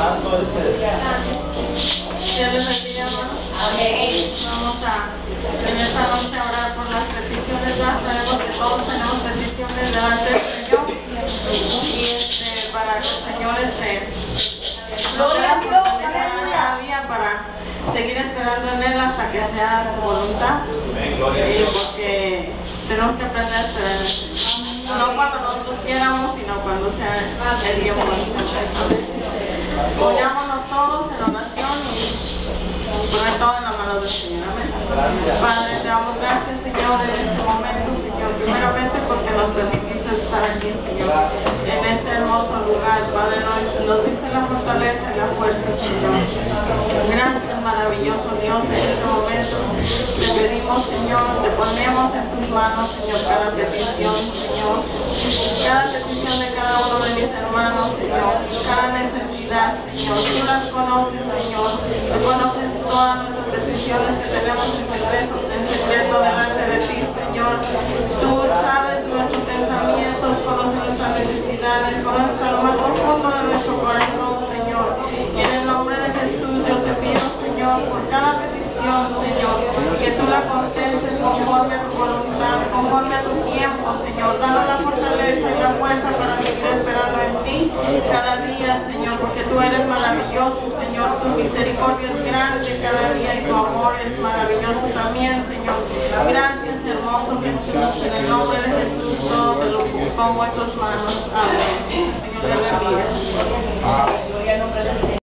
Dios les bendiga, hermanos. Vamos en esta noche a orar por las peticiones. Sabemos que todos tenemos peticiones delante del Señor. Y para que el Señor nos dé la fortaleza cada día para seguir esperando en Él hasta que sea su voluntad. Porque tenemos que aprender a esperar en el Señor. No cuando nosotros quieramos, sino cuando sea el tiempo del Señor. Unámonos todos en oración y poner todo en las manos del Señor. Amén. Padre, te damos gracias, Señor, en este momento, Señor, primeramente porque nos permitiste estar aquí, Señor, en este hermoso lugar. Padre, nos diste la fortaleza y la fuerza, Señor. Gracias, maravilloso Dios, en este momento te pedimos, Señor, te ponemos en tus manos, Señor, cada petición, Señor, cada petición de cada uno de mis hermanos, Señor, cada necesidad, Señor, tú las conoces, Señor, tú conoces todas nuestras peticiones que tenemos en secreto delante de ti, Señor. Tú sabes nuestros pensamientos, conoces nuestras necesidades, conoces hasta lo más profundo de nuestro corazón, Señor. Y en el nombre de Jesús yo te pido, Señor, por cada petición, Señor, que tú la contestes conforme a tu voluntad, conforme a tu tiempo, Señor. Danos la fortaleza y la fuerza para seguir esperando en ti cada día, Señor, porque tú eres maravilloso, Señor. Tu misericordia es grande cada día y tu amor es maravilloso también, Señor. Gracias, hermoso Jesús. En el nombre de Jesús todo te lo pongo en tus manos. Amén. Señor, te bendiga.